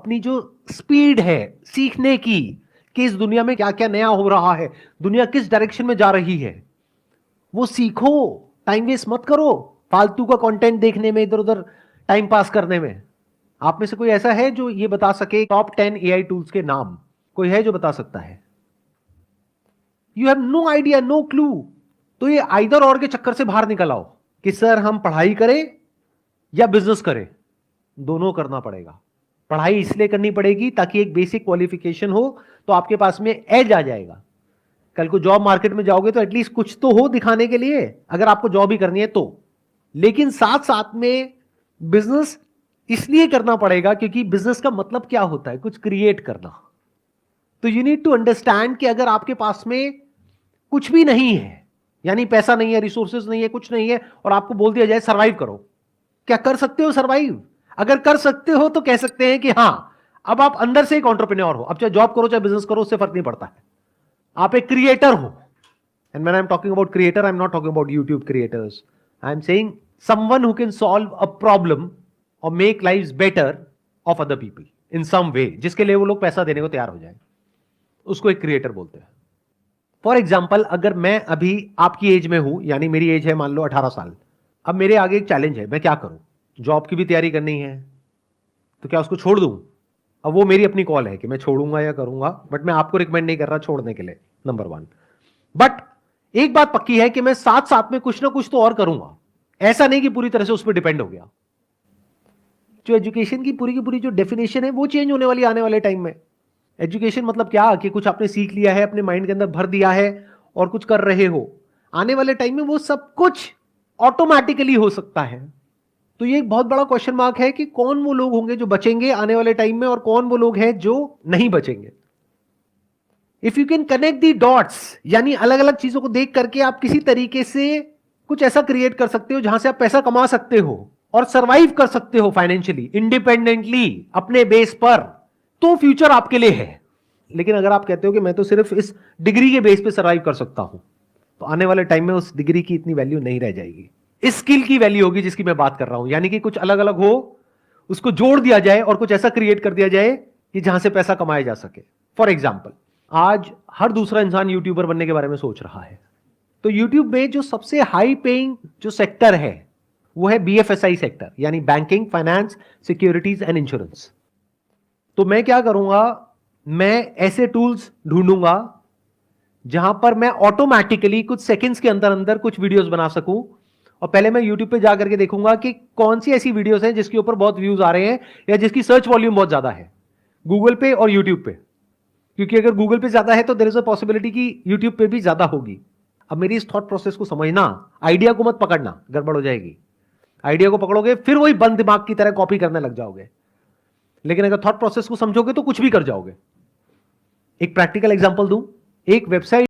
अपनी जो स्पीड है सीखने की, कि इस दुनिया में क्या क्या नया हो रहा है, दुनिया किस डायरेक्शन में जा रही है, वो सीखो। टाइम वेस्ट मत करो फालतू का कंटेंट देखने में, इधर उधर टाइम पास करने में। आप में से कोई ऐसा है जो ये बता सके टॉप 10 एआई टूल्स के नाम? कोई है जो बता सकता है? You have no idea, no clue. तो ये आइदर और के चक्कर से बाहर निकल आओ कि सर हम पढ़ाई करें या बिजनेस करें। दोनों करना पड़ेगा। पढ़ाई इसलिए करनी पड़ेगी ताकि एक बेसिक क्वालिफिकेशन हो, तो आपके पास में एज आ जाएगा। कल को जॉब मार्केट में जाओगे तो एटलीस्ट कुछ तो हो दिखाने के लिए, अगर आपको जॉब ही करनी है तो। लेकिन साथ साथ में बिजनेस इसलिए करना पड़ेगा क्योंकि बिजनेस का मतलब क्या होता है? कुछ क्रिएट करना। तो यू नीड टू अंडरस्टैंड कि अगर आपके पास में कुछ भी नहीं है, यानी पैसा नहीं है, रिसोर्सेज नहीं है, कुछ नहीं है, और आपको बोल दिया जाए सर्वाइव करो, क्या कर सकते हो सर्वाइव? अगर कर सकते हो तो कह सकते हैं कि हां, अब आप अंदर से एक एंटरप्रेन्योर हो। अब चाहे जॉब करो चाहे बिजनेस करो, उससे फर्क नहीं पड़ता है, आप एक क्रिएटर हो। And when I am talking about creator, I am not talking about YouTube creators, I am saying someone who can solve a problem और make lives better off other people in some way, जिसके लिए वो लोग पैसा देने को तैयार हो जाए, उसको एक क्रिएटर बोलते हैं। फॉर एग्जाम्पल, अगर मैं अभी आपकी एज में हूं, यानी मेरी एज है मान लो 18 साल, अब मेरे आगे एक चैलेंज है, मैं क्या करूं? जॉब की भी तैयारी करनी है, तो क्या उसको छोड़ दूं? अब वो मेरी अपनी कॉल है कि मैं छोड़ूंगा या करूंगा, बट मैं आपको रिकमेंड नहीं कर रहा छोड़ने के लिए, नंबर 1। बट एक बात पक्की है कि मैं साथ साथ में कुछ ना कुछ तो और करूंगा। ऐसा नहीं कि पूरी तरह से उस पर डिपेंड हो गया। जो एजुकेशन की पूरी जो डेफिनेशन है वो चेंज होने वाली आने वाले टाइम में। एजुकेशन मतलब क्या कि कुछ आपने सीख लिया है, अपने माइंड के अंदर भर दिया है और कुछ कर रहे हो। आने वाले टाइम में वो सब कुछ ऑटोमेटिकली हो सकता है। तो ये एक बहुत बड़ा क्वेश्चन मार्क है कि कौन वो लोग होंगे जो बचेंगे आने वाले टाइम में और कौन वो लोग हैं जो नहीं बचेंगे। If you can connect the dots, यानी अलग अलग चीजों को देख करके आप किसी तरीके से कुछ ऐसा क्रिएट कर सकते हो जहां से आप पैसा कमा सकते हो और सरवाइव कर सकते हो फाइनेंशियली, इंडिपेंडेंटली, अपने बेस पर, तो फ्यूचर आपके लिए है। लेकिन अगर आप कहते हो कि मैं तो सिर्फ इस डिग्री के बेस पे सरवाइव कर सकता हूं, तो आने वाले टाइम में उस डिग्री की इतनी वैल्यू नहीं रह जाएगी। इस स्किल की वैल्यू होगी जिसकी मैं बात कर रहा हूं, यानी कि कुछ अलग अलग हो, उसको जोड़ दिया जाए और कुछ ऐसा क्रिएट कर दिया जाए कि जहां से पैसा कमाया जा सके। फॉर एग्जाम्पल, आज हर दूसरा इंसान यूट्यूबर बनने के बारे में सोच रहा है। तो यूट्यूब में जो सबसे हाई पेइंग जो सेक्टर है वो है बीएफएसआई सेक्टर, यानी banking, finance, securities and insurance. तो मैं क्या करूंगा, मैं ऐसे टूल्स ढूंढूंगा जहां पर मैं ऑटोमेटिकली कुछ सेकंड्स के अंदर अंदर कुछ वीडियोस बना सकूं। और पहले मैं यूट्यूब पे जाकर के देखूंगा कि कौन सी ऐसी वीडियोस हैं जिसके ऊपर बहुत व्यूज आ रहे हैं या जिसकी सर्च वॉल्यूम बहुत ज्यादा है, गूगल पे और यूट्यूब पे। क्योंकि अगर गूगल पे ज्यादा है तो देयर इज अ पॉसिबिलिटी कि यूट्यूब पे भी ज्यादा होगी। अब मेरी इस थॉट प्रोसेस को समझना, आइडिया को मत पकड़ना, गड़बड़ हो जाएगी। आइडिया को पकड़ोगे फिर वही बंद दिमाग की तरह कॉपी करने लग जाओगे। लेकिन अगर थॉट प्रोसेस को समझोगे तो कुछ भी कर जाओगे। एक प्रैक्टिकल एग्जांपल दूं, एक वेबसाइट